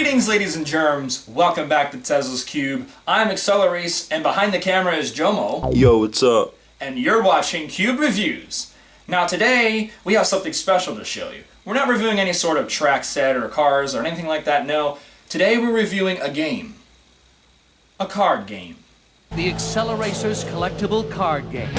Greetings, ladies and germs. Welcome back to Tesla's Cube. I'm AcceleReece, and behind the camera is JoMo. Yo, what's up? And you're watching Cube Reviews. Now today, we have something special to show you. We're not reviewing any sort of track set or cars or anything like that, no. Today we're reviewing a game. A card game. The AcceleRacers Collectible Card Game.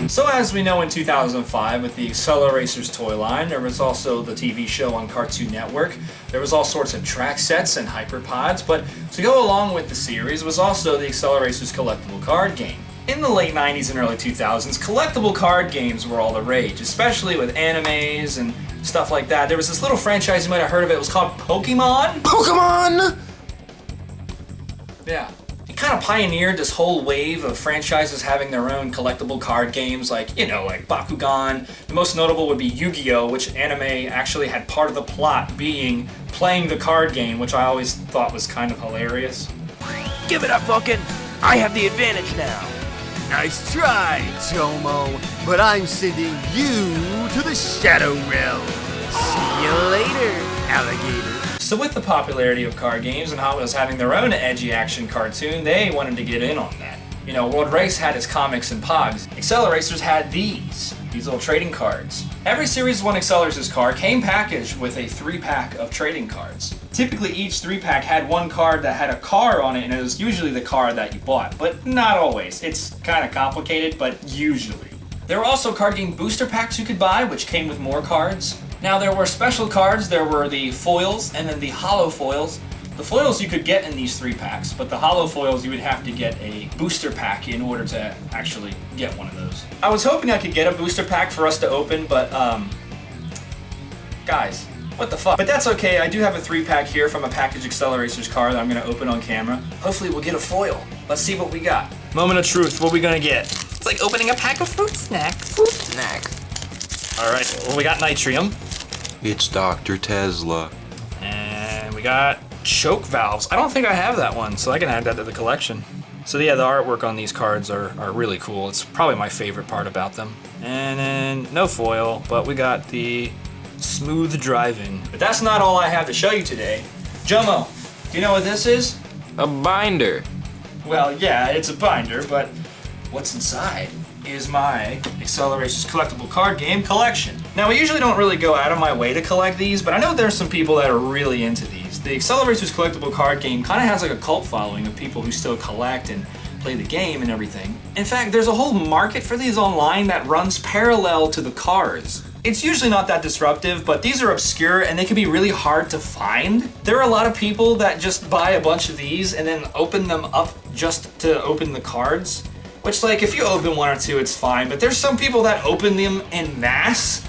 So as we know, in 2005 with the AcceleRacers toy line, there was also the TV show on Cartoon Network. There was all sorts of track sets and hyperpods, but to go along with the series was also the AcceleRacers Collectible Card Game. In the late 90s and early 2000s, collectible card games were all the rage, especially with animes and stuff like that. There was this little franchise, you might have heard of it, was called Pokemon. Pokemon! Yeah. It kind of pioneered this whole wave of franchises having their own collectible card games, like Bakugan. The most notable would be Yugioh, which anime actually had part of the plot being playing the card game, which I always thought was kind of hilarious. Give it up, Vulcan! I have the advantage now! Nice try, JoMo, but I'm sending you to the Shadow Realm. See you later, alligator. So with the popularity of card games and Hot Wheels having their own edgy action cartoon, they wanted to get in on that. You know, World Race had its comics and pogs. AcceleRacers had these little trading cards. Every Series 1 AcceleRacers card came packaged with a 3-pack of trading cards. Typically each 3-pack had one card that had a car on it, and it was usually the card that you bought, but not always. It's kind of complicated, but usually. There were also card game booster packs you could buy, which came with more cards. Now there were special cards, there were the foils and then the hollow foils. The foils you could get in these 3-packs, but the hollow foils you would have to get a booster pack in order to actually get one of those. I was hoping I could get a booster pack for us to open, but guys, what the fuck? But that's okay, I do have a 3-pack here from a packaged AcceleRacers card that I'm gonna open on camera. Hopefully we'll get a foil. Let's see what we got. Moment of truth, what are we gonna get? It's like opening a pack of fruit snacks. Fruit snacks. Alright, well we got Nitrium. It's Dr. Tesla. And we got choke valves. I don't think I have that one, so I can add that to the collection. So yeah, the artwork on these cards are really cool. It's probably my favorite part about them. And then no foil, but we got the smooth driving. But that's not all I have to show you today. JoMo, do you know what this is? A binder. Well, yeah, it's a binder, but what's inside is my AcceleRacers Collectible Card Game collection. Now, I usually don't really go out of my way to collect these, but I know there's some people that are really into these. The AcceleRacers Collectible Card Game kind of has like a cult following of people who still collect and play the game and everything. In fact, there's a whole market for these online that runs parallel to the cards. It's usually not that disruptive, but these are obscure and they can be really hard to find. There are a lot of people that just buy a bunch of these and then open them up just to open the cards. Which, like, if you open one or two, it's fine, but there's some people that open them en masse.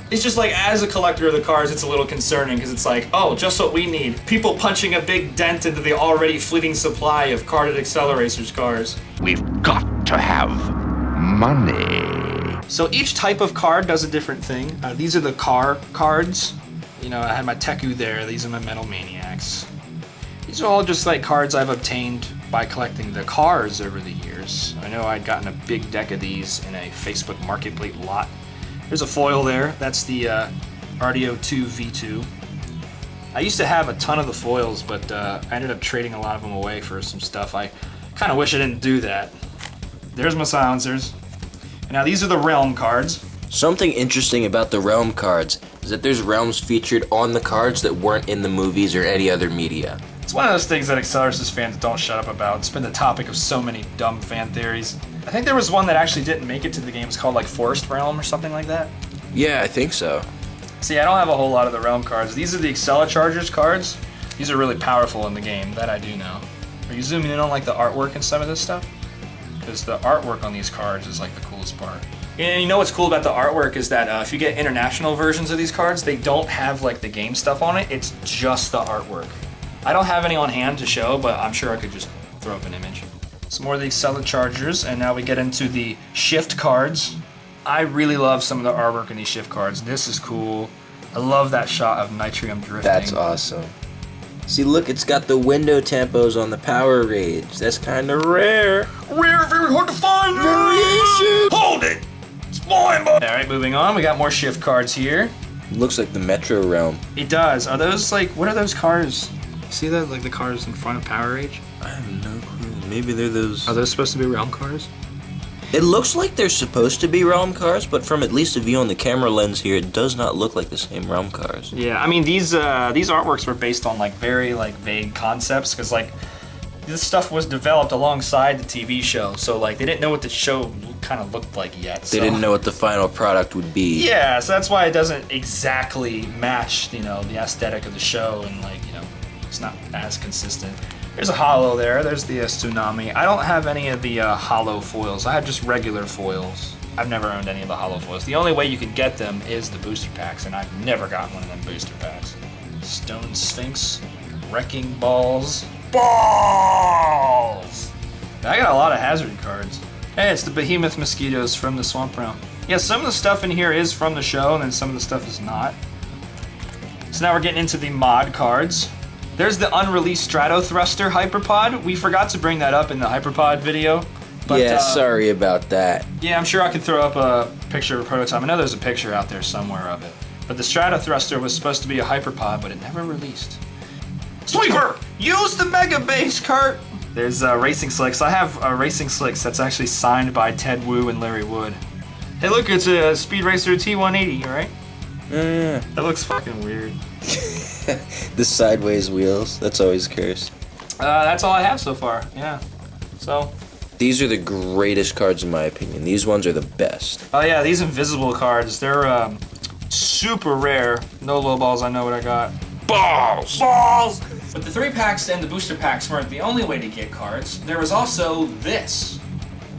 It's just like, as a collector of the cards, it's a little concerning, because it's like, oh, just what we need. People punching a big dent into the already fleeting supply of carded AcceleRacers cars. We've got to have money. So each type of card does a different thing. These are the car cards. You know, I had my Teku there. These are my Metal Maniacs. These are all just like cards I've obtained by collecting the cars over the years. I know I'd gotten a big deck of these in a Facebook Marketplace lot. There's a foil there. That's the RDO2 V2. I used to have a ton of the foils, but I ended up trading a lot of them away for some stuff. I kind of wish I didn't do that. There's my silencers. And now these are the Realm cards. Something interesting about the Realm cards is that there's realms featured on the cards that weren't in the movies or any other media. It's one of those things that AcceleRacers fans don't shut up about. It's been the topic of so many dumb fan theories. I think there was one that actually didn't make it to the game. It's called like Forest Realm or something like that. Yeah, I think so. See, I don't have a whole lot of the Realm cards. These are the AcceleRacers cards. These are really powerful in the game, that I do know. Are you zooming in on like the artwork and some of this stuff? Because the artwork on these cards is like the coolest part. And you know what's cool about the artwork is that if you get international versions of these cards, they don't have like the game stuff on it. It's just the artwork. I don't have any on hand to show, but I'm sure I could just throw up an image. Some more of the AcceleRacers, and now we get into the shift cards. I really love some of the artwork in these shift cards. This is cool. I love that shot of Nitrium drifting. That's awesome. See, look, it's got the window tempos on the Power Rage. That's kind of rare. Rare, very hard to find. Variation. Hold it! It's flying by! Alright, moving on. We got more shift cards here. Looks like the Metro Realm. It does. Are those like, what are those cars? See that? Like the cars in front of Power Age? I have no clue. Maybe they're those. Are those supposed to be Realm cars? It looks like they're supposed to be Realm cars, but from at least a view on the camera lens here, it does not look like the same Realm cars. Yeah, I mean these artworks were based on like very like vague concepts because like this stuff was developed alongside the TV show, so like they didn't know what the show kind of looked like yet. They didn't know what the final product would be. Yeah, so that's why it doesn't exactly match, you know, the aesthetic of the show, and like, you know, it's not as consistent. There's a holo there. There's the Tsunami. I don't have any of the holo foils. I have just regular foils. I've never owned any of the holo foils. The only way you could get them is the booster packs, and I've never gotten one of them booster packs. Stone Sphinx, Wrecking Balls. Balls! I got a lot of hazard cards. Hey, it's the Behemoth Mosquitoes from the Swamp Realm. Yeah, some of the stuff in here is from the show, and then some of the stuff is not. So now we're getting into the mod cards. There's the unreleased Strato Thruster Hyperpod. We forgot to bring that up in the Hyperpod video. But, yeah, sorry about that. Yeah, I'm sure I could throw up a picture of a prototype. I know there's a picture out there somewhere of it. But the Strato Thruster was supposed to be a Hyperpod, but it never released. Sweeper! Use the Mega Base cart! There's Racing Slicks. I have Racing Slicks that's actually signed by Ted Wu and Larry Wood. Hey look, it's a Speed Racer T180, right? Yeah. That looks fucking weird. The sideways wheels, that's always cursed. That's all I have so far, yeah. So. These are the greatest cards in my opinion. These ones are the best. Oh yeah, these invisible cards, they're super rare. No low balls, I know what I got. Balls! Balls! But the 3-packs and the booster packs weren't the only way to get cards. There was also this.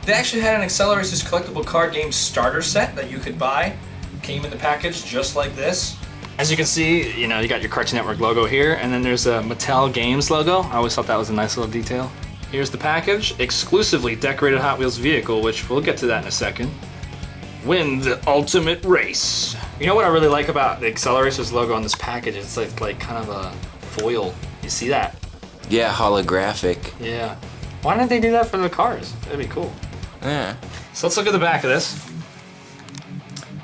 They actually had an AcceleRacers Collectible Card Game starter set that you could buy. Came in the package just like this. As you can see, you know, you got your Cartoon Network logo here, and then there's a Mattel Games logo. I always thought that was a nice little detail. Here's the package, exclusively decorated Hot Wheels vehicle, which we'll get to that in a second. Win the ultimate race. You know what I really like about the AcceleRacers logo on this package? It's like kind of a foil. You see that? Yeah, holographic. Yeah. Why didn't they do that for the cars? That'd be cool. Yeah. So let's look at the back of this.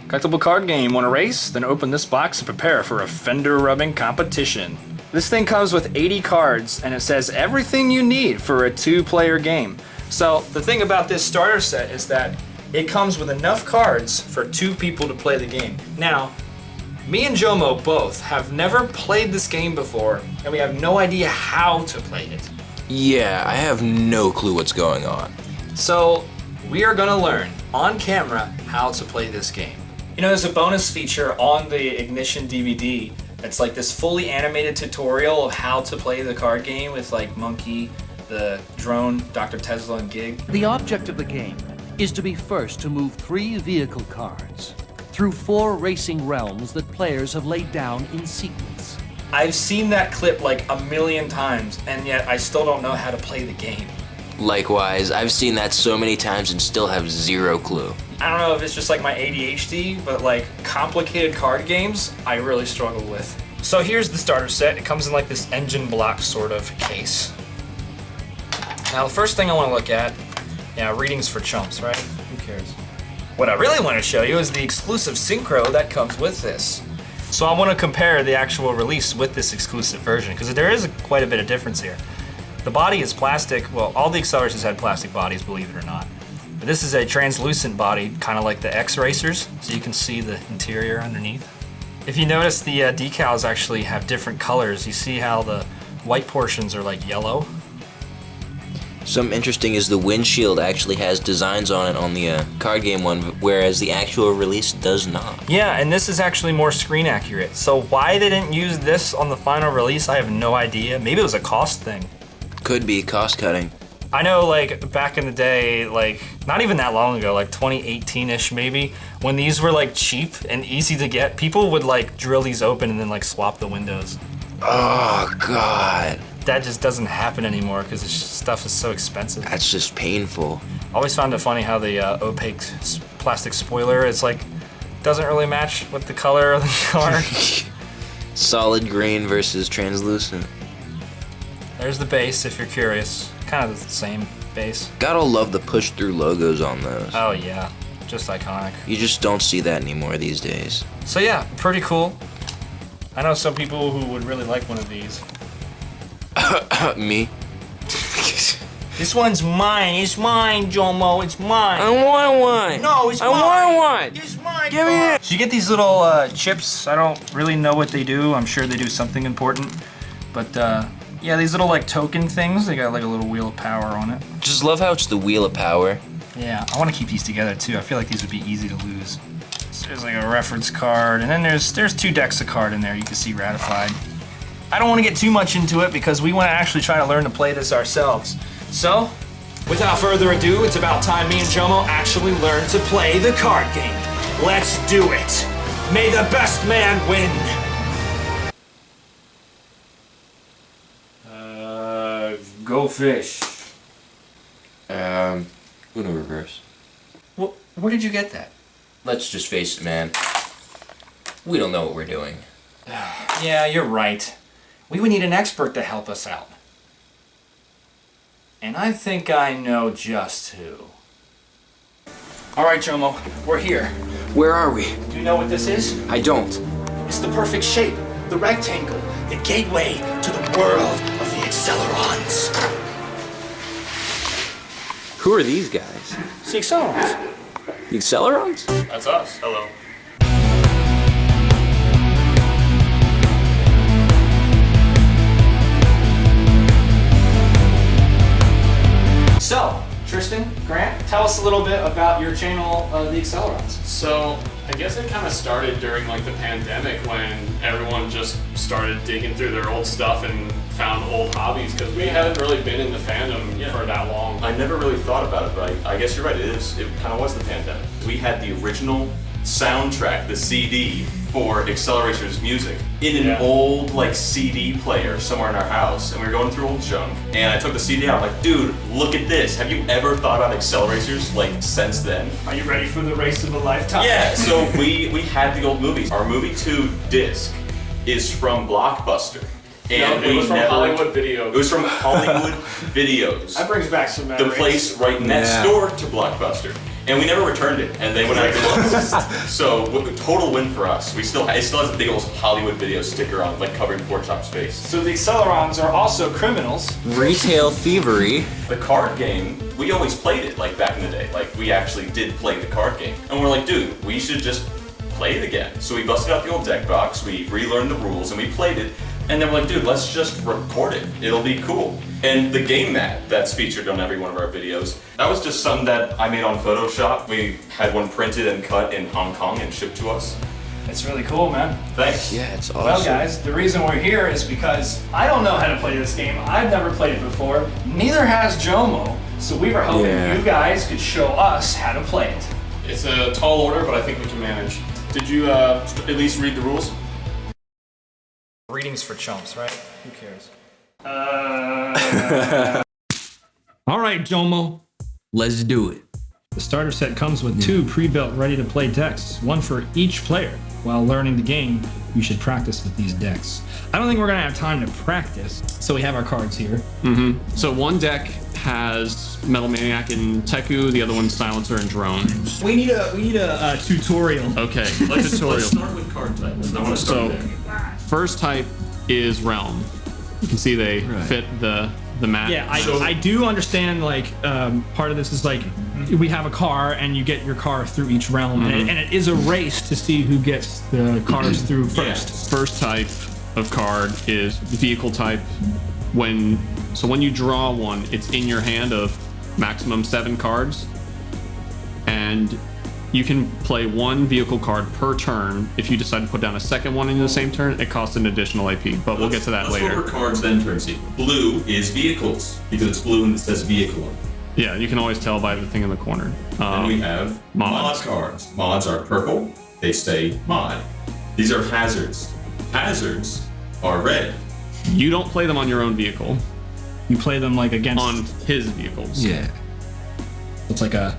Collectible card game. Want to race? Then open this box and prepare for a fender rubbing competition. This thing comes with 80 cards, and it says everything you need for a 2-player game. So the thing about this starter set is that it comes with enough cards for 2 people to play the game. Now, me and JoMo both have never played this game before, and we have no idea how to play it. Yeah, I have no clue what's going on. So we are gonna learn on camera how to play this game. You know, there's a bonus feature on the Ignition DVD that's like this fully animated tutorial of how to play the card game with like Monkey, the drone, Dr. Tesla, and Gig. The object of the game is to be first to move 3 vehicle cards through 4 racing realms that players have laid down in sequence. I've seen that clip like a million times, and yet I still don't know how to play the game. Likewise, I've seen that so many times and still have zero clue. I don't know if it's just like my ADHD, but like complicated card games, I really struggle with. So here's the starter set. It comes in like this engine block sort of case. Now the first thing I want to look at, yeah, readings for chumps, right? Who cares? What I really want to show you is the exclusive synchro that comes with this. So I want to compare the actual release with this exclusive version, because there is quite a bit of difference here. The body is plastic. Well, all the AcceleRacers had plastic bodies, believe it or not. But this is a translucent body, kind of like the X-Racers, so you can see the interior underneath. If you notice, the decals actually have different colors. You see how the white portions are like yellow? Something interesting is the windshield actually has designs on it on the card game one, whereas the actual release does not. Yeah, and this is actually more screen accurate. So why they didn't use this on the final release, I have no idea. Maybe it was a cost thing. Could be cost cutting. I know, like, back in the day, like, not even that long ago, like 2018-ish maybe, when these were, like, cheap and easy to get, people would, like, drill these open and then, like, swap the windows. Oh, God. That just doesn't happen anymore because this stuff is so expensive. That's just painful. I always found it funny how the opaque plastic spoiler is, like, doesn't really match with the color of the car. Solid green versus translucent. There's the base, if you're curious. Kind of the same base. Gotta love the push-through logos on those. Oh, yeah. just iconic. You just don't see that anymore these days. So yeah, pretty cool. I know some people who would really like one of these. Me? This one's mine. It's mine, JoMo. It's mine. I want one. No, it's I mine. want one. It's mine. Give me it. So you get these little chips. I don't really know what they do. I'm sure they do something important. But yeah, these little like token things. They got like a little wheel of power on it. Just love how it's the wheel of power. Yeah, I want to keep these together too. I feel like these would be easy to lose. So there's like a reference card, and then there's 2 decks of card in there. You can see ratified. I don't want to get too much into it because we want to actually try to learn to play this ourselves. So, without further ado, it's about time me and JoMo actually learn to play the card game. Let's do it. May the best man win. Go fish. Uno reverse. Well, where did you get that? Let's just face it, man. We don't know what we're doing. Yeah, you're right. We would need an expert to help us out. And I think I know just who. Alright, JoMo, we're here. Where are we? Do you know what this is? I don't. It's the perfect shape, the rectangle, the gateway to the world of the Accelerons. Who are these guys? It's the Accelerons. The Accelerons? That's us. Hello. So, Tristen, Grant, tell us a little bit about your channel, The Accelerons. So, I guess it kind of started during like the pandemic when everyone just started digging through their old stuff and found old hobbies because we hadn't really been in the fandom for that long. I never really thought about it, but I guess you're right. It kind of was the pandemic. We had the original soundtrack, the CD for AcceleRacers music in an old like CD player somewhere in our house, and we were going through old junk. And I took the CD out. I'm like, dude, look at this. Have you ever thought about AcceleRacers like since then? Are you ready for the race of a lifetime? Yeah. So we had the old movies. Our movie 2 disc is from Blockbuster. And it was from never, Hollywood Videos. It was from Hollywood Videos. That brings back some memories. The place right next door to Blockbuster. And we never returned it, and they went out of business. So, total win for us. It still has a big old Hollywood Video sticker on, like covering pork chop space. So the Accelerons are also criminals. Retail thievery. The card game, we always played it, like back in the day. Like, we actually did play the card game. And we're like, dude, we should just play it again. So we busted out the old deck box, we relearned the rules, and we played it. And then we're like, dude, let's just record it. It'll be cool. And the game mat that's featured on every one of our videos, that was just something that I made on Photoshop. We had one printed and cut in Hong Kong and shipped to us. It's really cool, man. Thanks. Yeah, it's awesome. Well, guys, the reason we're here is because I don't know how to play this game. I've never played it before. Neither has JoMo. So we were hoping you guys could show us how to play it. It's a tall order, but I think we can manage. Did you at least read the rules? Readings for chumps, right? Who cares? All right, JoMo, let's do it. The starter set comes with 2 pre-built ready-to-play decks, one for each player. While learning the game, you should practice with these decks. I don't think we're gonna have time to practice, so we have our cards here. So one deck has Metal Maniac and Teku, the other one's Silencer and Drone. We need a tutorial. Okay, Let's tutorial. start with card type. I want to start there. First type is Realm. You can see they fit the map. Yeah, I do understand, like, part of this is like, we have a car and you get your car through each realm, and it is a race to see who gets the cars through first. First type of card is vehicle type. When you draw one, it's in your hand of maximum 7 cards, and you can play 1 vehicle card per turn. If you decide to put down a second one in the same turn, it costs an additional AP, but we'll get to that later. Let's go over cards, then turn sequence. Blue is vehicles, because it's blue and it says vehicle on it. Yeah, you can always tell by the thing in the corner. Then we have mod cards. Mods are purple, they say mod. These are hazards. Hazards are red. You don't play them on your own vehicle. You play them like against on his vehicles. Yeah. It's like an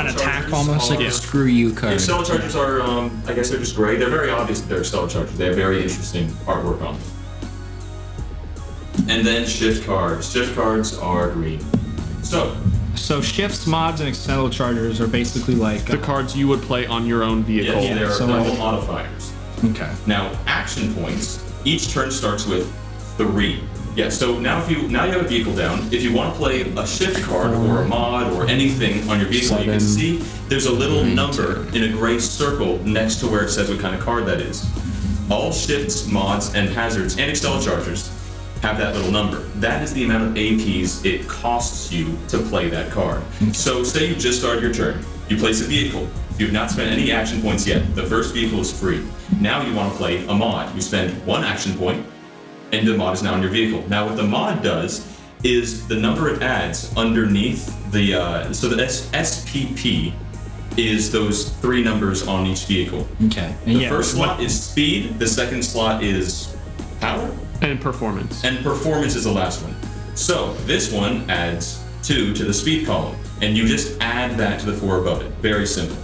attack almost. Like a screw you card. AcceleRacers are, I guess they're just gray. They're very obvious that they're AcceleRacers. They have very interesting artwork on them. And then shift cards. Shift cards are green. So, So shifts, mods, and AcceleRacers are basically like The cards you would play on your own vehicle. Yes, they're, so they're like- all modifiers. okay. Now, action points. Each turn starts with 3. Yeah, so now you have a vehicle down. If you want to play a shift card or a mod or anything on your vehicle, you can see there's a little number in a gray circle next to where it says what kind of card that is. All shifts, mods, and hazards and AcceleRacers have that little number. That is the amount of APs it costs you to play that card. So say you just started your turn. You place a vehicle. You've not spent any action points yet. The first vehicle is free. Now you want to play a mod. You spend 1 action point, and the mod is now in your vehicle. Now what the mod does is the number it adds underneath the, so the SPP is those 3 numbers on each vehicle. Okay. The first slot is speed, the second slot is power, And performance. and performance is the last one. So this one adds 2 to the speed column, and you just add that to the 4 above it. Very simple.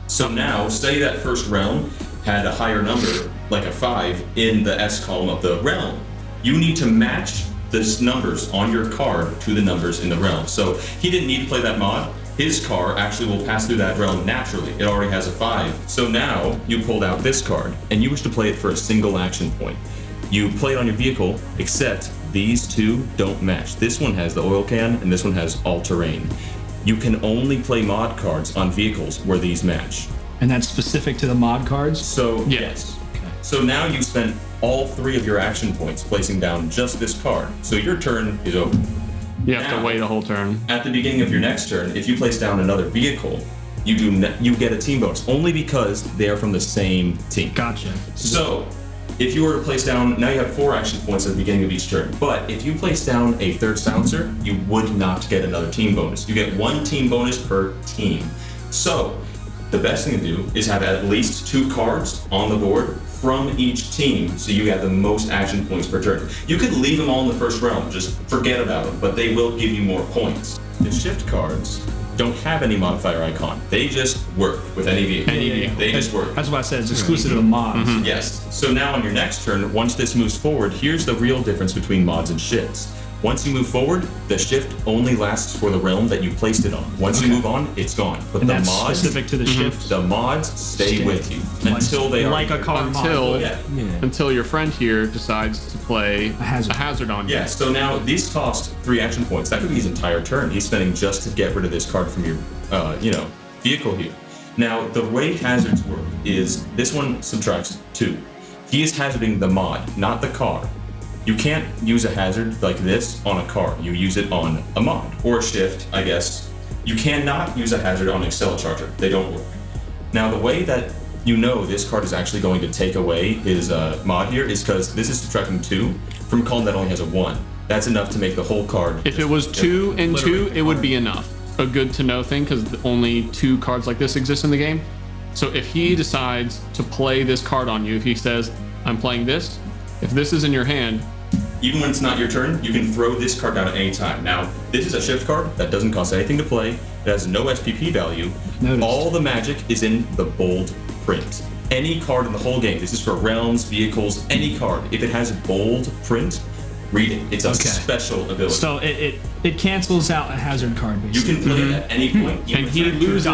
So now, say that first realm had a higher number, like a 5, in the S column of the realm. You need to match the numbers on your card to the numbers in the realm. So he didn't need to play that mod. His car actually will pass through that realm naturally. It already has a 5. So now you pulled out this card, and you wish to play it for a single action point. You play it on your vehicle, except these 2 don't match. This one has the oil can, and this one has all-terrain. You can only play mod cards on vehicles where these match. And that's specific to the mod cards? So, Yes. So now you spent all 3 of your action points placing down just this card. So your turn is over. You have Now, to wait a whole turn. At the beginning of your next turn, if you place down another vehicle, you get a team bonus, only because they are from the same team. Gotcha. So, if you were to place down, now you have 4 action points at the beginning of each turn. But if you place down a 3rd silencer, you would not get another team bonus. You get 1 team bonus per team. So, the best thing to do is have at least 2 cards on the board from each team, so you have the most action points per turn. You could leave them all in the first round, just forget about them, but they will give you more points. The shift cards don't have any modifier icon. They just work with any vehicle. They just work. That's what I said. It's exclusive to the mods. Yes. So now on your next turn, once this moves forward, here's the real difference between mods and shifts. Once you move forward, the shift only lasts for the realm that you placed it on. Once you move on, it's gone. But And the that's mods, specific to the shift? the mods stay with you until they are Like a car mod. Until your friend here decides to play a hazard on you. Yeah, so now these cost 3 action points. That could be his entire turn. He's spending just to get rid of this card from your, vehicle here. Now, the way hazards work is this one subtracts 2. He is hazarding the mod, not the car. You can't use a hazard like this on a car. You use it on a mod or a shift, I guess. You cannot use a hazard on AcceleRacers. They don't work. Now, the way that you know this card is actually going to take away his mod here is because this is subtracting 2 from a column that only has a 1. That's enough to make the whole card. If it was 2 and 2, it would be enough. A good to know thing, because only 2 cards like this exist in the game. So if he decides to play this card on you, if he says, I'm playing this, if this is in your hand, even when it's not your turn, you can throw this card down at any time. Now, this is a shift card that doesn't cost anything to play. It has no SPP value. All the magic is in the bold print. Any card in the whole game, this is for realms, vehicles, any card. If it has bold print, read it. It's a special ability. So it cancels out a hazard card, basically. You can play it at any point. and he loses.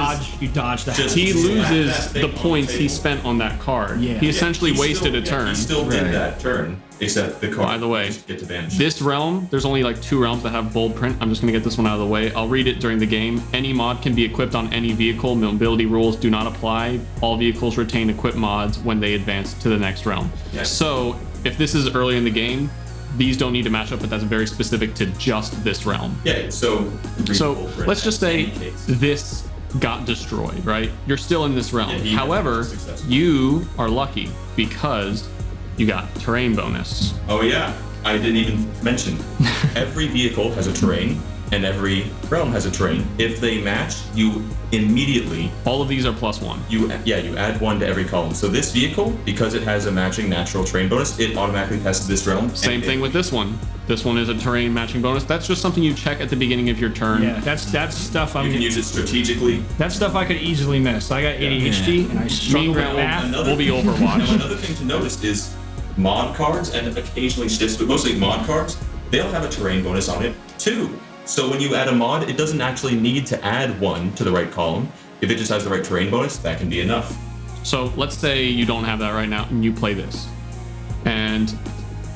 You dodge the hazard. He loses that thing the on the points he table. spent on that card. Yeah. He essentially wasted a turn. He still did that turn, except the card. By the way, just get to vanish. This realm, there's only like 2 realms that have bold print. I'm just gonna get this one out of the way. I'll read it during the game. Any mod can be equipped on any vehicle. Mobility rules do not apply. All vehicles retain equipped mods when they advance to the next realm. Yes. So if this is early in the game, these don't need to match up, but that's very specific to just this realm. Yeah, so Let's just say this got destroyed, right? You're still in this realm. Yeah, he However, was successful. you are lucky because you got terrain bonus. Oh yeah, I didn't even mention. Every vehicle has a terrain, and every realm has a terrain. If they match, you immediately All of these are +1. you add 1 to every column. So this vehicle, because it has a matching natural terrain bonus, it automatically passes this realm. Same thing with this one. This one is a terrain matching bonus. That's just something you check at the beginning of your turn. Yeah, that's stuff You can use it strategically. That's stuff I could easily miss. I got ADHD and I struggle with math. We'll be Overwatch. Now, another thing to notice is mod cards and occasionally shifts, but mostly mod cards, they'll have a terrain bonus on it too. So when you add a mod, it doesn't actually need to add one to the right column. If it just has the right terrain bonus, that can be enough. So let's say you don't have that right now and you play this. And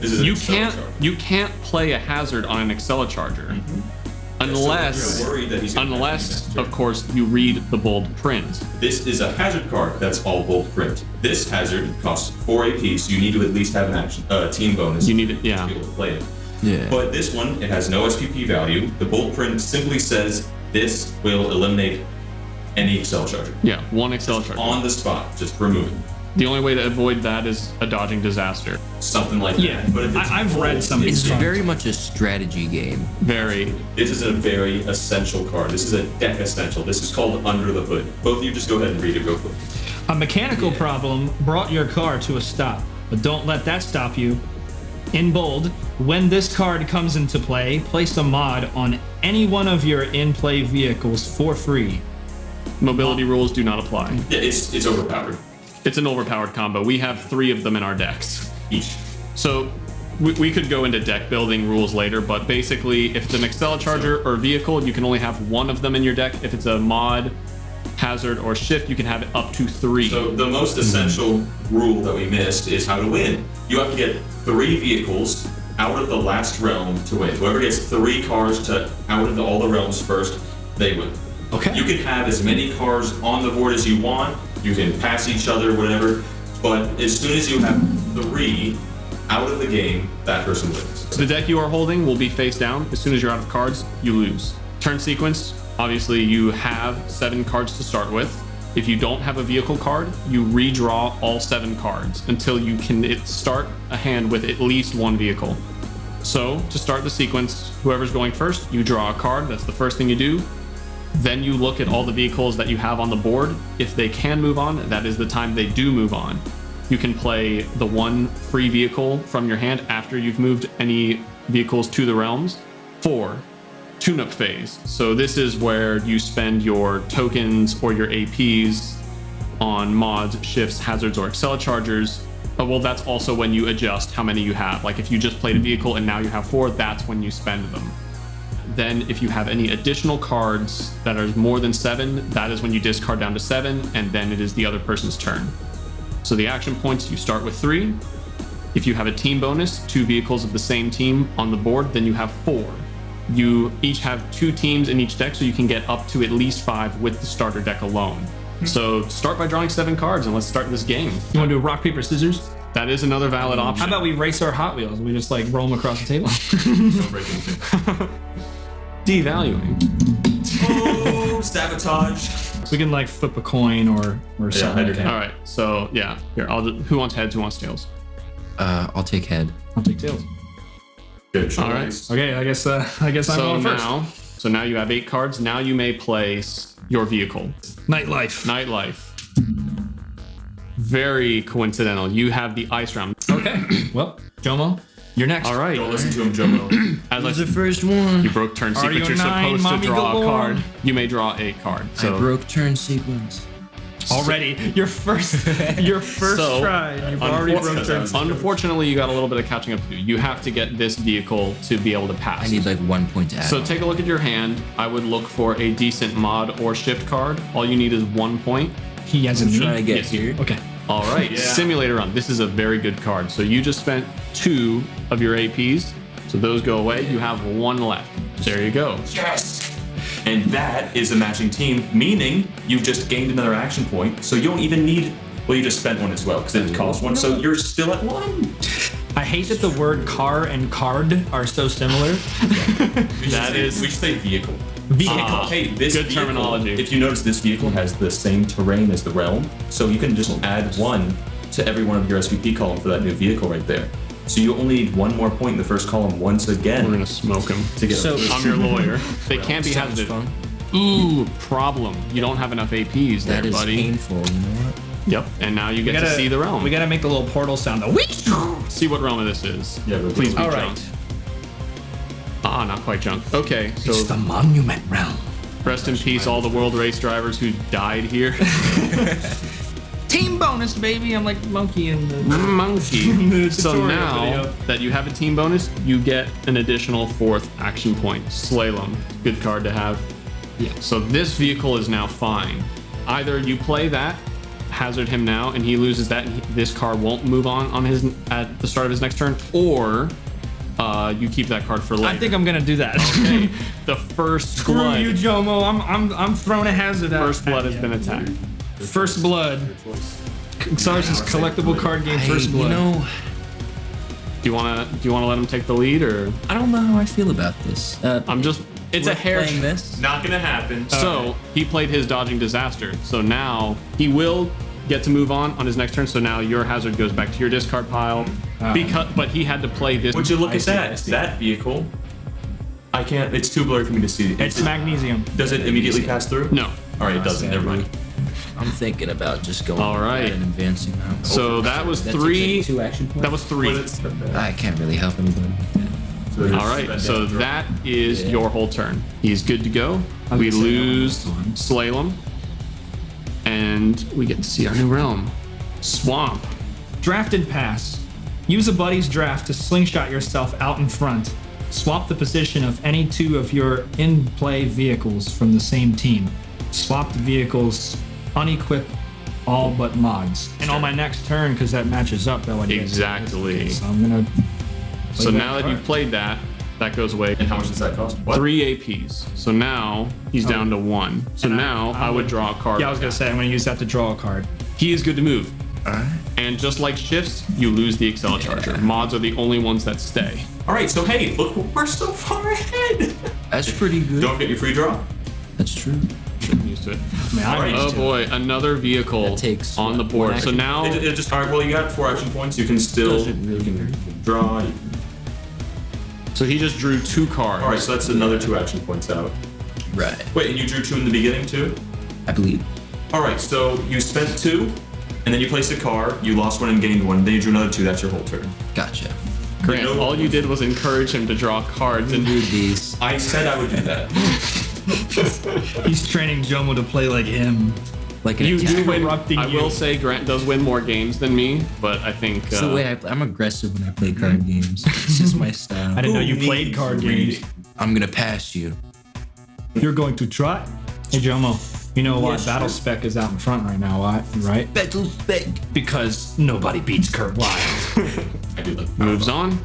This is an you AcceleRacers. can't play a hazard on an AcceleRacers unless you're worried that he's gonna of course you read the bold print. This is a hazard card that's all bold print. This hazard costs 4 AP, so you need to at least have an action team bonus. You need it, yeah. To be able to play it. Yeah. But this one, it has no SPP value. The bold print simply says this will eliminate any AcceleRacers. Yeah, one AcceleRacers. On the spot, just remove it. The only way to avoid that is a dodging disaster. Something like Yeah, that. But if it's I've read bold, some of It's these cards. very much a strategy game. Very. This is a very essential card. This is a deck essential. This is called Under the Hood. Both of you just go ahead and read it real quick. A mechanical problem brought your car to a stop, but don't let that stop you. In bold, when this card comes into play, place a mod on any one of your in-play vehicles for free. Mobility rules do not apply. Yeah, it's overpowered. It's an overpowered combo. We have 3 of them in our decks. Each. So we could go into deck building rules later, but basically if it's an AcceleRacers or vehicle, you can only have 1 of them in your deck. If it's a mod, hazard, or shift, you can have it up to 3. So the most essential rule that we missed is how to win. You have to get 3 vehicles out of the last realm to win. Whoever gets 3 cars to out of all the realms first, they win. Okay. You can have as many cars on the board as you want. You can pass each other, whatever. But as soon as you have 3 out of the game, that person wins. The deck you are holding will be face down. As soon as you're out of cards, you lose. Turn sequence, obviously you have 7 cards to start with. If you don't have a vehicle card, you redraw all 7 cards until you can start a hand with at least 1 vehicle. So to start the sequence, whoever's going first, you draw a card. That's the first thing you do. Then you look at all the vehicles that you have on the board. If they can move on, that is the time they do move on. You can play the 1 free vehicle from your hand after you've moved any vehicles to the realms. 4, tune-up phase. So this is where you spend your tokens or your APs on mods, shifts, hazards, or AcceleRacers. Well, that's also when you adjust how many you have. Like if you just played a vehicle and now you have 4, that's when you spend them. Then if you have any additional cards that are more than 7, that is when you discard down to 7, and then it is the other person's turn. So the action points, you start with 3. If you have a team bonus, 2 vehicles of the same team on the board, then you have 4. You each have 2 teams in each deck, so you can get up to at least 5 with the starter deck alone. So start by drawing 7 cards and let's start this game. You want to do rock, paper, scissors? That is another valid option. How about we race our Hot Wheels? We just like roll them across the table. Don't break anything. Devaluing. Oh, sabotage. We can like flip a coin or something. head or like that. All right, so yeah, here, who wants heads, who wants tails? I'll take head. I'll take tails. Good choice. All right. Okay, I guess I'm So going first. now you have 8 cards. Now you may place your vehicle. Nightlife. Nightlife. Very coincidental. You have the ice round. Okay. Well, JoMo, you're next. All right. Don't listen to him, JoMo. As I The first one. you broke turn Are sequence. you You're nine, supposed to mommy draw a galore? card. You may draw a card. I So broke turn sequence. Already, your first So, try. You've already broke turn. unfortunately, you got a little bit of catching up to do. You have to get this vehicle to be able to pass. I need like 1 point to add. So take a look at your hand. I would look for a decent mod or shift card. All you need is 1 point. He has a try to knee. get Yes. here. Okay. All right, Simulator Run. This is a very good card. So you just spent 2 of your APs. So those go away. You have 1 left. There you go. Yes! And that is a matching team, meaning you've just gained another action point, so you don't even need. Well, you just spent 1 as well, because it costs 1, so you're still at 1. I hate that the word car and card are so similar. We should say vehicle. Vehicle. Hey, this Good vehicle, terminology. If you notice, this vehicle has the same terrain as the realm, so you can just add 1 to every one of your SVP column for that new vehicle right there. So you only need 1 more point in the first column once again. We're gonna smoke him. to get So- I'm your lawyer. They can't be Sounds hazarded. fun. Ooh, problem. You don't have enough APs there, That is buddy. painful, you know what? Yep. And now you get to see the realm. We gotta make the little portal sound. The whee! see what realm this is. Yeah, but Please be All junk. right. Ah, not quite junk. Okay, so It's the monument realm. rest in peace all the world race drivers who died here. Team bonus, baby. I'm like monkey in the Monkey. So tutorial now video. that you have a team bonus, you get an additional 4th action point. Slalom. Good card to have. Yeah. So this vehicle is now fine. Either you play that, hazard him now, and he loses that, and this car won't move on his at the start of his next turn, or you keep that card for later. I think I'm gonna do that. Okay. The first Screw blood. you, JoMo. I'm throwing a hazard out. First blood has been attacked. First blood. AcceleRacers Collectible Card Game. First blood. You know, Do you wanna let him take the lead, or I don't know how I feel about this. it's a hair. playing this. Not gonna happen. So he played his dodging disaster. So now he will get to move on his next turn. So now your hazard goes back to your discard pile. But he had to play this. Would you look at that? That vehicle. I can't. It's too blurry for me to see. It's magnesium. Does it immediately pass through? No. All right, it doesn't. Never mind. I'm thinking about just going All right. and advancing now. So that was That 3. takes 2 action points. That was 3. I can't really help anybody. All right. So that is your whole turn. He's good to go. We lose Slalom, and we get to see our new realm, Swamp. Draft and pass. Use a buddy's draft to slingshot yourself out in front. Swap the position of any 2 of your in-play vehicles from the same team. Swap the vehicles, unequip all but mods. And on my next turn, because that matches up, that would Exactly. So I'm gonna. So now that you've played that, that goes away. And how much does that cost? What? 3 APs. So now he's down to 1. So now I would draw a card. Yeah, I was gonna say I'm gonna use that to draw a card. He is good to move. And just like shifts, you lose the AcceleCharger. Mods are the only ones that stay. All right. So hey, look, we're so far ahead. That's pretty good. Don't get your free draw. That's true. I'm used to it. I'm Oh boy, another vehicle That takes, on the what, board. one So action? now It just all right. Well, you got 4 action points. You can still draw. so he just drew 2 cards. All right. So that's another 2 action points out. Right. Wait, and you drew 2 in the beginning too? I believe. All right. So you spent 2, and then you placed a card. You lost 1 and gained 1. Then you drew another 2. That's your whole turn. Gotcha. Grant, No. all you did was encourage him to draw cards, and Read these. I said I would do that. He's training JoMo to play like him. Like an you attack. do win. Corrupting I you. will say Grant does win more games than me, but I think It's the way I play. I'm aggressive when I play card games. It's just my I style. didn't know Who you played needs card reading? games. I'm gonna pass you. You're going to try. Hey JoMo, you know why Battle Spec is out in front right now, right? Battle spec. Because nobody beats Kurt Wild. I do that. moves on.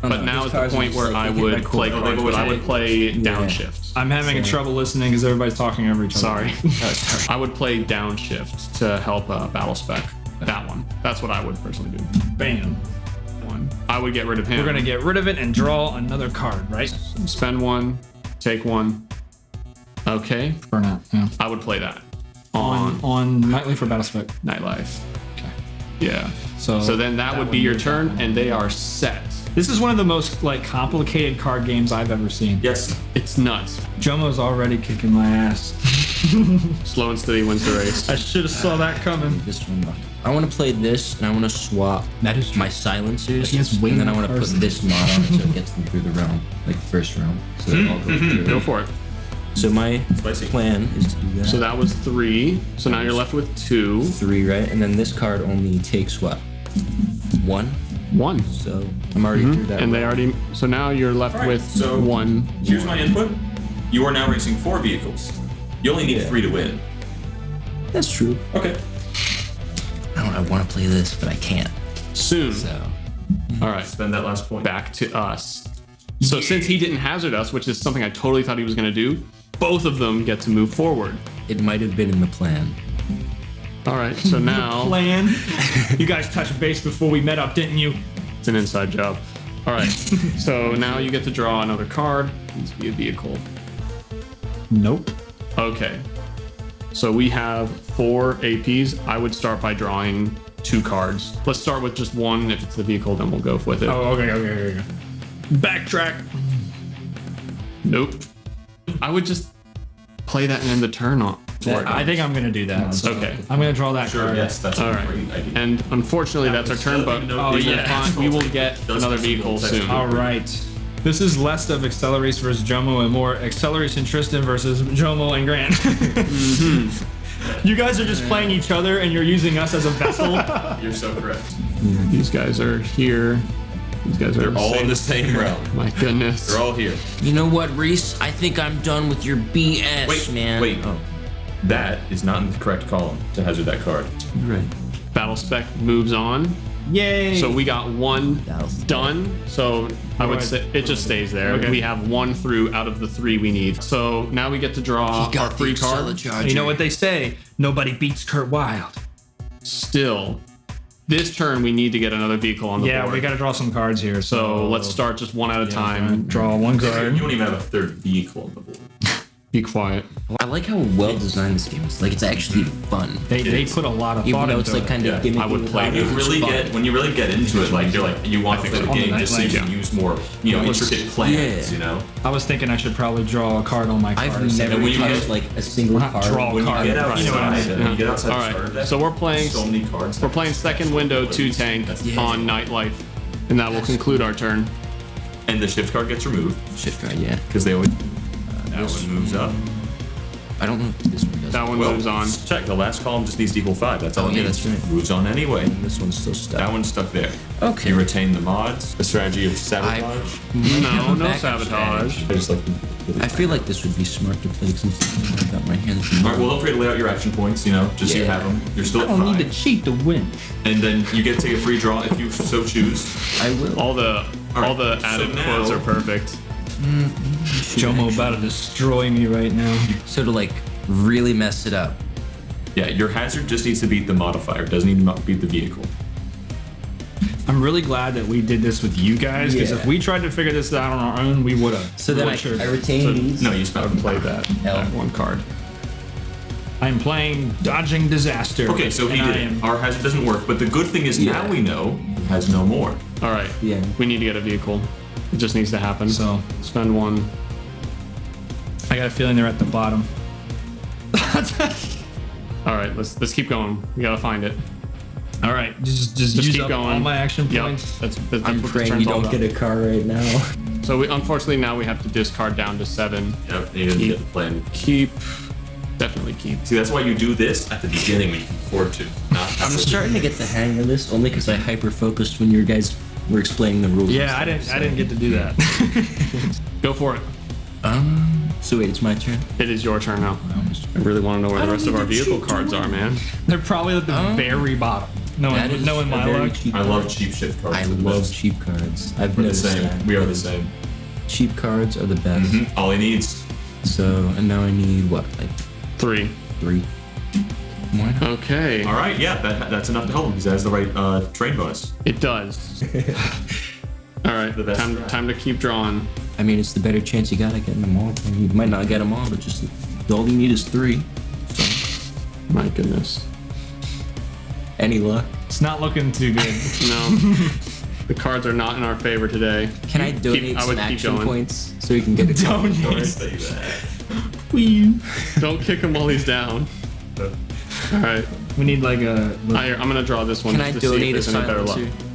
But now is the point where I would play cards, but I would play downshift. I'm having trouble listening because everybody's talking over each other. Sorry. I would play downshift to help battle spec. That one. That's what I would personally do. Bam. One. I would get rid of him. We're gonna get rid of it and draw another card, right? spend 1, take 1. Okay. Or not? Yeah. I would play that on On Nightly for Battle Spec. Nightlife. Okay. Yeah. So then that would be your turn, and they are set. this is one of the most like complicated card games I've ever seen. Yes. It's nuts. JoMo's already kicking my ass. Slow and steady wins the race. I should have saw that coming. This one. I want to play this, and I want to swap That is my silencers, He has way and then I more want to put cards. this mod on it so it gets them through the realm, like the first realm. So they all go through. Go for it. So my Spicy. plan is to do that. So that was 3. So now you're left with 2. 3, right? And then this card only takes what? 1. 1. So I'm already through that. And they realm. already. So now you're left All right, with so 1. Here's my input. You are now racing 4 vehicles. You only need 3 to win. That's true. Okay. I want to play this, but I can't. Soon. So All right. Spend that last point. Back to us. So since he didn't hazard us, which is something I totally thought he was going to do, both of them get to move forward. it might have been in the plan. All right. So now Plan. You guys touched base before we met up, didn't you? it's an inside job. All right. So now you get to draw another card. Needs to be a vehicle. Nope. Okay. So we have 4 APs. I would start by drawing 2 cards. Let's start with just 1. If it's the vehicle, then we'll go with it. Oh, okay. Backtrack. Nope. I would just play that and end the turn on. I think I'm gonna do that. Okay. I'm gonna draw that Sure. card. Yes, that's All a right. great idea. And unfortunately, that's our turn, but Oh, yeah. we will get another vehicle soon. All right. This is less of AcceleReece versus JoMo and more AcceleReece and Tristen versus JoMo and Grant. You guys are just playing each other and you're using us as a vessel. You're so correct. These guys are here. These guys are They're all in the same realm. My goodness. They're all here. You know what, Reese? I think I'm done with your BS, man. Wait. Oh. That is not in the correct column to hazard that card. Right. Battle spec moves on. Yay! So we got one done. So I would say it just stays there. Okay. We have 1 through out of the 3 we need. So now we get to draw our free card. You know what they say? Nobody beats Kurt Wilde. Still, this turn we need to get another vehicle on the board. Yeah, we got to draw some cards here. So let's start just one at a time. Draw one card. You don't even have a third vehicle on the board. Be quiet. I like how well designed this game is. Like, it's actually fun. They put a lot of Even thought though into it's like kind of gimmicky. I would play without When you really get into it, like you want to play the game just so you can use more, intricate plans. Yeah. I was thinking I should probably draw a card on my card. I've never when you touched get- like a single card. draw a card. Get Right. outside, You know what I mean? when you get outside All the starter right. deck, So we're playing. so many cards. We're playing second window 2 tank on Nightlife, and that will conclude our turn. And the shift card gets removed Shift card, yeah. because they always. That one moves up. I don't know if this one does. That one moves on. Check. The last column just needs to equal 5. That's all it yeah, needs. that's right. Moves on anyway. This one's still stuck. That one's stuck there. Okay. You retain the mods. The strategy of sabotage. No, no sabotage. I just like. I feel like this would be smart to play since I got my hands. All right. Well, don't forget to lay out your action points. Just so you have them. You're still I at don't 5. need to cheat to win. And then you get to take a free draw if you so choose. I will. All the added so quotes now- are perfect. JoMo about to destroy me right now. So to like really mess it up. Yeah, your hazard just needs to beat the modifier. It doesn't need to beat the vehicle. I'm really glad that we did this with you guys, because Yeah. if we tried to figure this out on our own, we would have. So then I retain these. No, you spent Play that. That one card. I'm playing Dodging Disaster. Okay, so he and I did am- it. Our hazard doesn't work, but the good thing is now we know he has no more. All right. Yeah. We need to get a vehicle. It just needs to happen. So spend 1. I got a feeling they're at the bottom. All right. Let's keep going. We gotta find it. All right, just use keep up going. all my action Yep. points. That's I'm what this praying turn's you all don't about. get a car right now. So unfortunately now we have to discard down to 7. Yep, you didn't get the plan. Keep. Definitely keep. See, that's why you do this at the beginning when you can afford to. I'm starting to get the hang of this only because I hyper focused when you guys were explaining the rules. Yeah, I didn't get to do that. Go for it. So wait, it's my turn. It is your turn now. I really want to know where the rest of our vehicle cards are, man. They're probably at the very bottom. That is Knowing a my very luck. cheap I love card. cheap shift cards. I They're the love best. cheap cards. I've We're the noticed same. that. We are the same. Cheap cards are the best. All he needs. So, and now I need what, like 3. 3? Why not? Okay. All right, yeah, that's enough to help him because it has the right train bonus. It does. All right. The best strat. Time to keep drawing. I mean, it's the better chance you got at getting them all. You might not get them all, but just all you need is 3. My goodness. Any luck? It's not looking too good. No. The cards are not in our favor today. Can I donate I would some keep action going. points so you can get a couple cards? Say that. Don't kick him while he's down. All right. We need like a. I'm gonna draw this one Can I to see if donate a there's any better luck. silencer?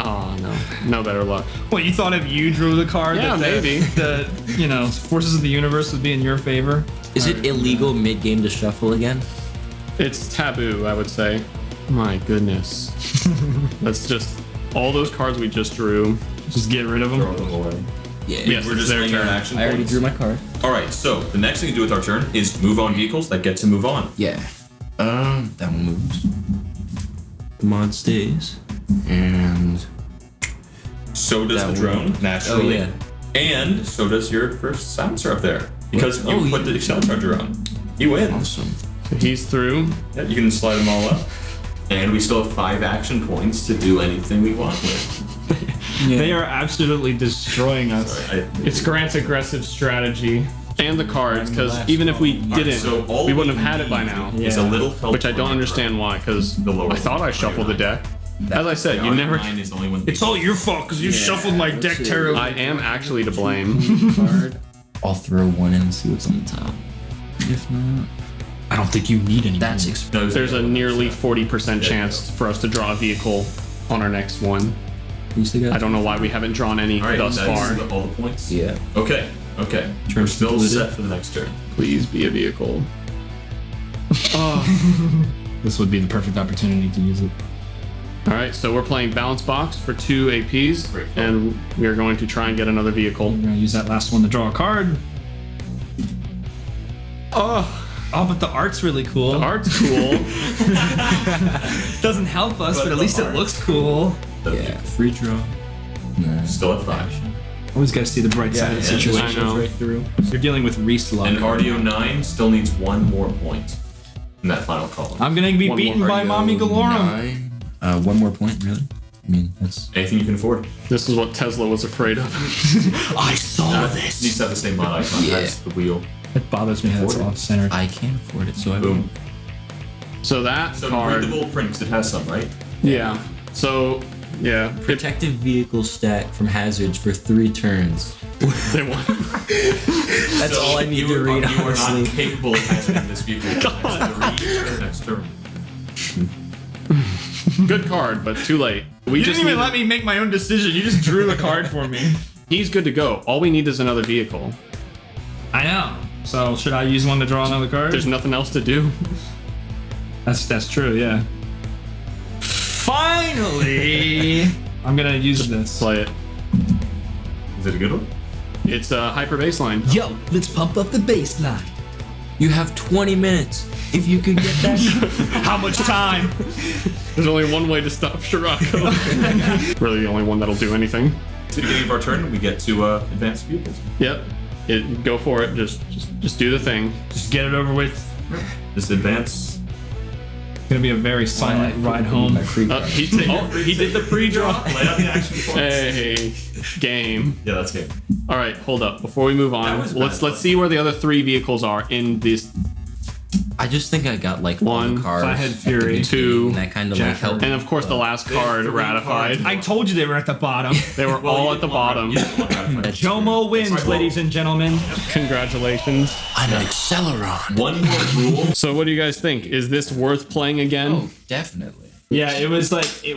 Oh no, no better luck. What, you thought if you drew the card Yeah, that maybe. the forces of the universe would be in your favor? Is it illegal mid-game to shuffle again? It's taboo, I would say. My goodness. That's just all those cards we just drew. Just get rid of them. Throw them away. Yeah. Yes, We're it's just their laying out turn. action I already points. drew my card. All right, so the next thing to do with our turn is move on vehicles that get to move on. Yeah. That one moves. The mod stays. And So does That the drone, one. naturally. Oh, yeah. And so does your first silencer up there. Because you Oh, put the AcceleRacers on. He wins. awesome. So he's through. Yeah, you can slide them all up. And we still have 5 action points to do anything we want with. They are absolutely destroying us. It's Grant's aggressive strategy and the cards, because even if we didn't, so all we wouldn't we have had it by need now. Is a little help Which I don't from understand why, because The lower I thought I one. shuffled the deck. As I said, you The never. R9 is the only one. It's all your fault because you shuffled my deck see. terribly. I am actually to blame. Card. I'll throw one in and see what's on the top. If not, I don't think you need any. that's expensive. There's a nearly 40% chance for us to draw a vehicle on our next one. You still got I don't know why we haven't drawn any All right, thus that's far. all the points? Yeah. Okay. We're still concluded. set for the next turn. Please be a vehicle. This would be the perfect opportunity to use it. All right, so we're playing balance box for 2 APs, and we are going to try and get another vehicle. We're gonna use that last one to draw a card. Oh, but the art's really cool. The art's cool. Doesn't help us, but at least it looks cool. Yeah, free draw. Nah. Still at 5. Always gotta see the bright side of the situation. I know. Right through. You're dealing with Reese luck. And Cardio 9 still needs 1 more point in that final column. I'm gonna be One beaten more by Mommy Galorum. 9. 1 more point, really? I mean, that's... Anything you can afford. This is what Tesla was afraid of. I saw Needs to have the same mod icon as the wheel. It bothers me that it's off center. I can't afford it, so I Boom. So that So card. read the gold print 'cause it has some, right? Yeah. So, yeah. Protective vehicle stack from hazards for 3 turns. They won. That's So all I need you to are- read, You are honestly. not capable of hazarding this vehicle next turn. Good card, but too late. We You just didn't even need- let me make my own decision. You just drew the card for me. He's good to go. All we need is another vehicle. I know. So should I use one to draw another card? There's nothing else to do. That's true. Yeah. Finally, I'm gonna use this. Play it. Is it a good one? It's a hyper baseline. Yo, let's pump up the baseline. You have 20 minutes. If you could get that. How much time? There's only one way to stop Scirocco. Really, the only one that'll do anything. At the beginning of our turn, we get to advance vehicles. Yep. Go for it. Just do the thing. Just get it over with. Just advance. It's gonna be a very silent ride home. He did the pre-draw. Lay out the action points. Hey, game. Yeah, that's game. All right, hold up. Before we move That on, was let's bad. see where the other 3 vehicles are in this. I just think I got like One, all the cars. If I had at the Fury, beginning, 2, and that kind of like helped. And of course, the last card ratified. I told you they were at the bottom. They were all at the bottom. JoMo wins, ladies and gentlemen. Congratulations. I'm an Acceleron. One more rule. So, what do you guys think? Is this worth playing again? Oh, definitely. Yeah, it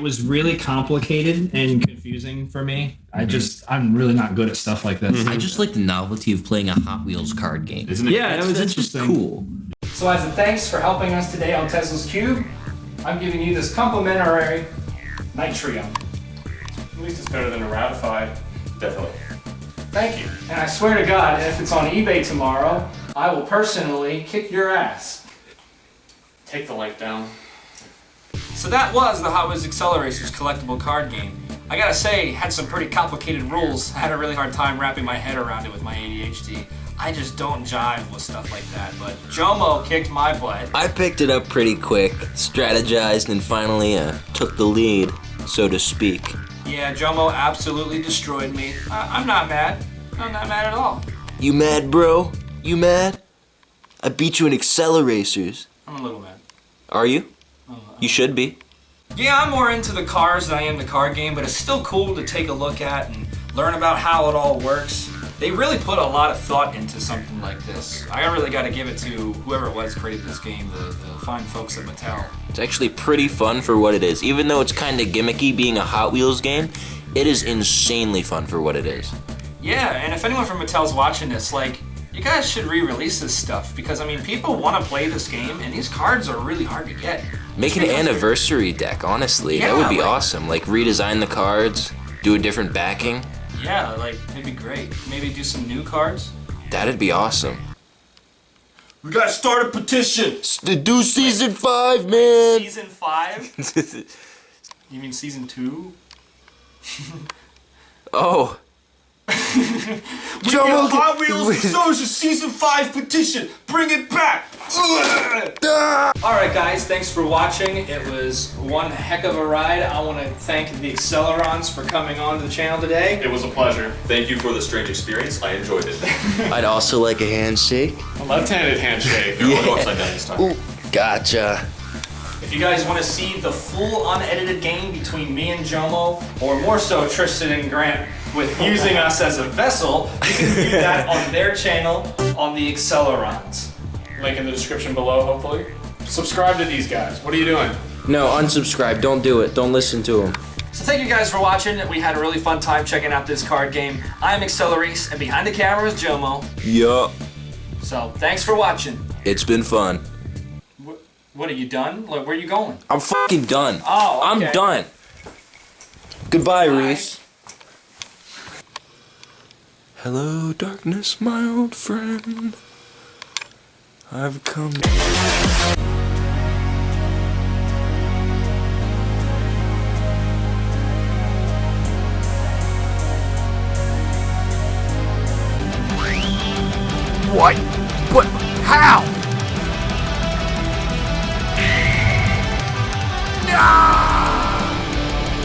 was really complicated and confusing for me. I'm really not good at stuff like this. I just like the novelty of playing a Hot Wheels card game. Isn't it? Yeah, it was That's just interesting. cool. So as a thanks for helping us today on Tesla's Cube, I'm giving you this complimentary Night Trio. At least it's better than a ratified. Definitely. Thank you. And I swear to God, if it's on eBay tomorrow, I will personally kick your ass. Take the link down. So that was the Hot Wheels AcceleRacers Collectible Card Game. I gotta say, it had some pretty complicated rules. I had a really hard time wrapping my head around it with my ADHD. I just don't jive with stuff like that, but JoMo kicked my butt. I picked it up pretty quick, strategized, and finally took the lead, so to speak. Yeah, JoMo absolutely destroyed me. I'm not mad. I'm not mad at all. You mad, bro? You mad? I beat you in AcceleRacers. I'm a little mad. Are you? You should be. Yeah, I'm more into the cars than I am the card game, but it's still cool to take a look at and learn about how it all works. They really put a lot of thought into something like this. I really got to give it to whoever it was created this game, the fine folks at Mattel. It's actually pretty fun for what it is. Even though it's kind of gimmicky being a Hot Wheels game, it is insanely fun for what it is. Yeah, and if anyone from Mattel's watching this, you guys should re-release this stuff because, I mean, people want to play this game and these cards are really hard to get. Make an anniversary deck, honestly. Yeah, that would be awesome. Redesign the cards, do a different backing. Yeah, it'd be great. Maybe do some new cards. That'd be awesome. We gotta start a petition! Do season 5, man! Season 5? You mean season 2? Oh. We get Hot Wheels AcceleRacers Season 5 petition! Bring it back! Alright guys, thanks for watching. It was one heck of a ride. I want to thank the Accelerons for coming on to the channel today. It was a pleasure. Thank you for the strange experience. I enjoyed it. I'd also like a handshake. A left-handed handshake. I'll go upside down this time. Ooh, gotcha. If you guys want to see the full unedited game between me and JoMo, or more so Tristen and Grant, with using us as a vessel, you can view that on their channel on the Accelerons. Link in the description below, hopefully. Subscribe to these guys. What are you doing? No, unsubscribe. Don't do it. Don't listen to them. So thank you guys for watching. We had a really fun time checking out this card game. I'm AcceleReece, and behind the camera is JoMo. Yup. So thanks for watching. It's been fun. Woo. What, are you done? Like, where are you going? I'm fucking done. Oh, okay. I'm done. Goodbye, Reese. Hello, darkness, my old friend. I've come. What? But how?